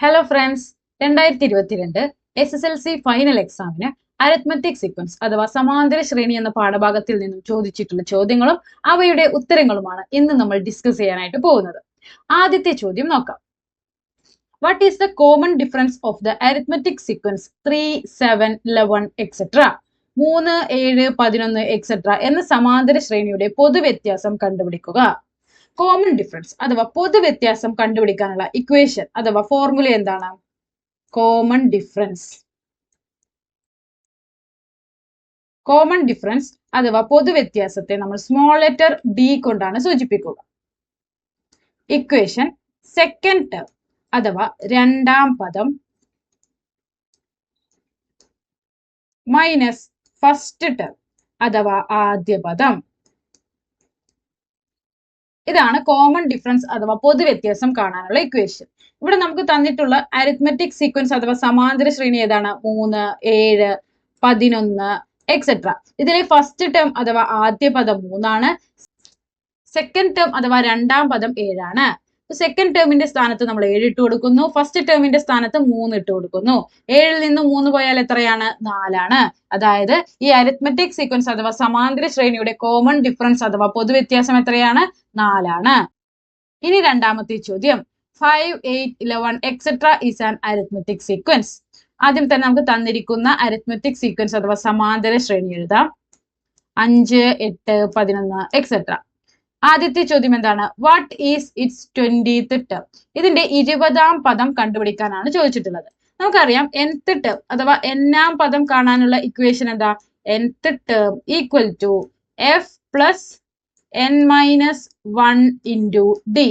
Hello friends, 2022 SSLC final എക്സാമിന് arithmetic sequence അഥവാ സമാന്തര ശ്രേണി എന്ന പാഠഭാഗത്തിൽ നിന്നും ചോദിച്ചിട്ടുള്ള ചോദ്യങ്ങളും അവയുടെ ഉത്തരങ്ങളുമാണ് ഇന്ന് നമ്മൾ ഡിസ്കസ് ചെയ്യാനായിട്ട് പോകുന്നത്. ആദ്യത്തെ ചോദ്യം നോക്കാം. What is the common difference of the arithmetic sequence 3, 7, 11 etcetera 3, 7, 11 etcetera എന്ന സമാന്തര ശ്രേണിയുടെ പൊതുവ്യത്യാസം കണ്ടുപിടിക്കുക. കോമൺ ഡിഫറൻസ് അഥവാ പൊതുവ്യത്യാസം കണ്ടുപിടിക്കാനുള്ള ഇക്വേഷൻ അഥവാ ഫോർമുല എന്താണ്? കോമൺ ഡിഫറൻസ് അഥവാ പൊതുവ്യത്യാസത്തെ നമ്മൾ സ്മോൾ ലെറ്റർ ഡി കൊണ്ടാണ് സൂചിപ്പിക്കുക. ഇക്വേഷൻ സെക്കൻഡ് ടേം അഥവാ രണ്ടാം പദം മൈനസ് ഫസ്റ്റ് ടേം അഥവാ ആദ്യ പദം. ഇതാണ് കോമൺ ഡിഫറൻസ് അഥവാ പൊതുവ്യത്യാസം കാണാനുള്ള ഇക്വേഷൻ. ഇവിടെ നമുക്ക് തന്നിട്ടുള്ള അരിത്മെറ്റിക് സീക്വൻസ് അഥവാ സമാന്തര ശ്രേണി ഏതാണ്? 3, 7, 11 എക്സെട്ര. ഇതിലെ ഫസ്റ്റ് ടേം അഥവാ ആദ്യ പദം 3 ആണ്. സെക്കൻഡ് ടേം അഥവാ രണ്ടാം പദം 7 ആണ്. സെക്കൻഡ് ടേമിന്റെ സ്ഥാനത്ത് നമ്മൾ 7 ഇട്ട് കൊടുക്കുന്നു. ഫസ്റ്റ് ടേമിന്റെ സ്ഥാനത്ത് 3 ഇട്ട് കൊടുക്കുന്നു. 7ൽ നിന്ന് 3 പോയാൽ എത്രയാണ്? 4 ആണ്. അതായത് ഈ അരിത്മെറ്റിക് സീക്വൻസ് അഥവാ സമാന്തര ശ്രേണിയുടെ കോമൺ ഡിഫറൻസ് അഥവാ പൊതുവ്യത്യാസം എത്രയാണ്? 4 ആണ്. ഇനി രണ്ടാമത്തെ ചോദ്യം, 5, 8, 11 etcetera is an arithmetic sequence. ആദ്യം തന്നെ നമുക്ക് തന്നിരിക്കുന്ന അരിത്മെറ്റിക് സീക്വൻസ് അഥവാ സമാന്തര ശ്രേണി എഴുതാം. 5, 8, 11 എക്സെട്ര. ആദ്യത്തെ ചോദ്യം എന്താണ്? What is it's 20th term? ഇതിന്റെ 20ാം പദം കണ്ടുപിടിക്കാനാണ് ചോദിച്ചിട്ടുള്ളത്. നമുക്കറിയാം nth ടേം അഥവാ n-ാം പദം കാണാനുള്ള ഇക്വേഷൻ എന്താ? nth term equal to f plus n-1 into d.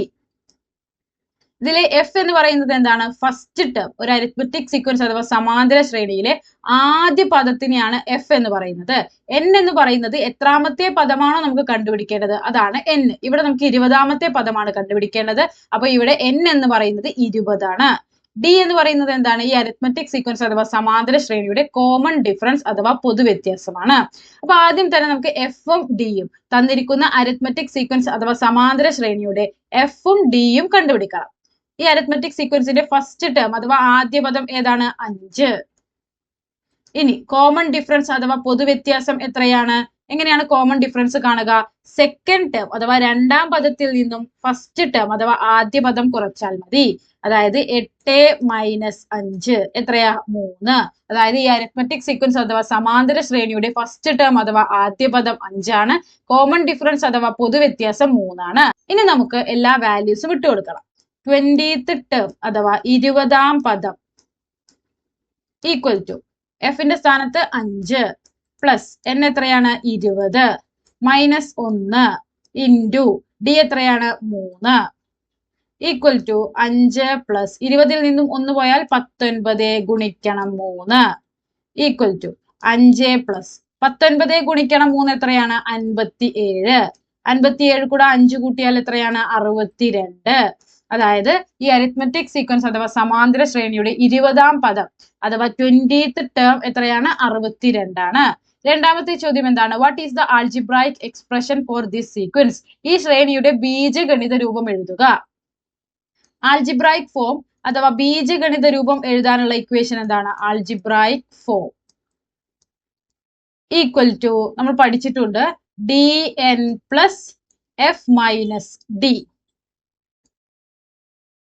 ഇതിലെ എഫ് എന്ന് പറയുന്നത് എന്താണ്? First term. ഒരു അരിത്മെറ്റിക് സീക്വൻസ് അഥവാ സമാന്തര ശ്രേണിയിലെ ആദ്യ പദത്തിനെയാണ് എഫ് എന്ന് പറയുന്നത്. എൻ എന്ന് പറയുന്നത് എത്രാമത്തെ പദമാണോ നമുക്ക് കണ്ടുപിടിക്കേണ്ടത് അതാണ് എൻ. ഇവിടെ നമുക്ക് 20ാമത്തെ പദമാണ് കണ്ടുപിടിക്കേണ്ടത്. അപ്പൊ ഇവിടെ എൻ എന്ന് പറയുന്നത് 20 ആണ്. ഡി എന്ന് പറയുന്നത് എന്താണ്? ഈ അരിത്മെറ്റിക് സീക്വൻസ് അഥവാ സമാന്തര ശ്രേണിയുടെ കോമൺ ഡിഫറൻസ് അഥവാ പൊതുവ്യത്യാസമാണ്. അപ്പൊ ആദ്യം തന്നെ നമുക്ക് എഫും ഡിയും തന്നിരിക്കുന്ന അരിത്മെറ്റിക് സീക്വൻസ് അഥവാ സമാന്തര ശ്രേണിയുടെ എഫും ഡിയും കണ്ടുപിടിക്കണം. ഈ അരിത്മെറ്റിക് സീക്വൻസിന്റെ ഫസ്റ്റ് ടേം അഥവാ ആദ്യ പദം ഏതാണ്? 5. ഇനി കോമൺ ഡിഫറൻസ് അഥവാ പൊതുവ്യത്യാസം എത്രയാണ്? എങ്ങനെയാണ് കോമൺ ഡിഫറൻസ് കാണുക? സെക്കൻഡ് ടേം അഥവാ രണ്ടാം പദത്തിൽ നിന്നും ഫസ്റ്റ് ടേം അഥവാ ആദ്യ പദം കുറച്ചാൽ മതി. അതായത് 8 മൈനസ് 5 എത്രയാ? 3. അതായത് ഈ അരിത്മെറ്റിക് സീക്വൻസ് അഥവാ സമാന്തര ശ്രേണിയുടെ ഫസ്റ്റ് ടേം അഥവാ ആദ്യ പദം 5 ആണ്. കോമൺ ഡിഫറൻസ് അഥവാ പൊതുവ്യത്യാസം 3 ആണ്. ഇനി നമുക്ക് എല്ലാ വാല്യൂസും ഇട്ട് കൊടുക്കണം. 20th ടേം അഥവാ 20ാം പദം ഈക്വൽ ടു എഫിന്റെ സ്ഥാനത്ത് 5 പ്ലസ് എൻ എത്രയാണ്? 20 മൈനസ് 1 ഇൻറ്റു ഡി എത്രയാണ്? 3 ഈക്വൽ ടു 5 പ്ലസ് 20ൽ നിന്നും 1 പോയാൽ 19 ഗുണിക്കണം 3 ഈക്വൽ ടു 5 പ്ലസ് 19 ഗുണിക്കണം 3 എത്രയാണ്? 57. 57 കൂടെ 5 കൂട്ടിയാൽ എത്രയാണ്? 62. അതായത് ഈ അരിത്മെറ്റിക് സീക്വൻസ് അഥവാ സമാന്തര ശ്രേണിയുടെ 20ാം പദം അഥവാ 20th ടേം എത്രയാണ്? 62 ആണ്. രണ്ടാമത്തെ ചോദ്യം എന്താണ്? What is the algebraic expression for this sequence? ഈ ശ്രേണിയുടെ ബീജഗണിത രൂപം എഴുതുക. ആൾജിബ്രായിക് ഫോം അഥവാ ബീജഗണിത രൂപം എഴുതാനുള്ള ഇക്വേഷൻ എന്താണ്? ആൾജിബ്രായിക് ഫോം ഈക്വൽ ടു നമ്മൾ പഠിച്ചിട്ടുണ്ട് dn plus f minus D.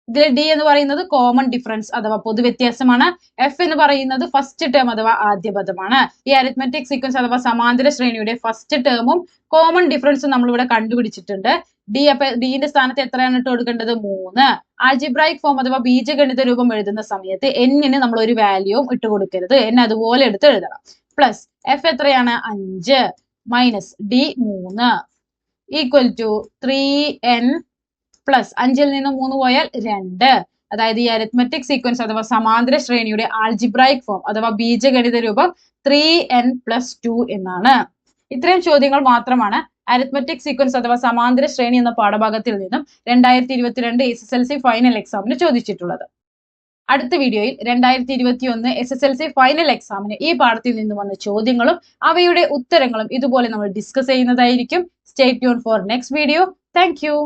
ഇതിൽ ഡി എന്ന് പറയുന്നത് കോമൺ ഡിഫറൻസ് അഥവാ പൊതുവ്യത്യാസമാണ്. എഫ് എന്ന് പറയുന്നത് ഫസ്റ്റ് ടേം അഥവാ ആദ്യ പദമാണ്. ഈ അരിത്മെറ്റിക് സീക്വൻസ് അഥവാ സമാന്തര ശ്രേണിയുടെ ഫസ്റ്റ് ടേമും കോമൺ ഡിഫറൻസും നമ്മളിവിടെ കണ്ടുപിടിച്ചിട്ടുണ്ട്. ഡി അപ്പൊ ഡിന്റെ സ്ഥാനത്ത് എത്രയാണ് ഇട്ട് കൊടുക്കേണ്ടത്? 3. ആൾജിബ്രായിക് ഫോം അഥവാ ബീജഗണിത രൂപം എഴുതുന്ന സമയത്ത് എന്നിന് നമ്മൾ ഒരു വാല്യൂവും ഇട്ട് കൊടുക്കരുത്. എൻ അതുപോലെ എടുത്ത് എഴുതണം. പ്ലസ് എഫ് എത്രയാണ്? 5 minus d 3 equal to 3n plus 5ൽ നിന്ന് 3 പോയാൽ 2. അതായത് ഈ അരിത്മെറ്റിക് സീക്വൻസ് അഥവാ സമാന്തര ശ്രേണിയുടെ ആൾജിബ്രായിക് ഫോം അഥവാ ബീജഗണിത രൂപം 3n + 2 എന്നാണ്. ഇത്രയും ചോദ്യങ്ങൾ മാത്രമാണ് അരിത്മെറ്റിക് സീക്വൻസ് അഥവാ സമാന്തര ശ്രേണി എന്ന പാഠഭാഗത്തിൽ നിന്നും 2022 SSLC ഫൈനൽ എക്സാമിന് ചോദിച്ചിട്ടുള്ളത്. അടുത്ത വീഡിയോയിൽ 2021 SSLC ഫൈനൽ എക്സാമിന് ഈ പാഠത്തിൽ നിന്ന് വന്ന ചോദ്യങ്ങളും അവയുടെ ഉത്തരങ്ങളും ഇതുപോലെ നമ്മൾ ഡിസ്കസ് ചെയ്യുന്നതായിരിക്കും. Stay tune for next video. Thank you.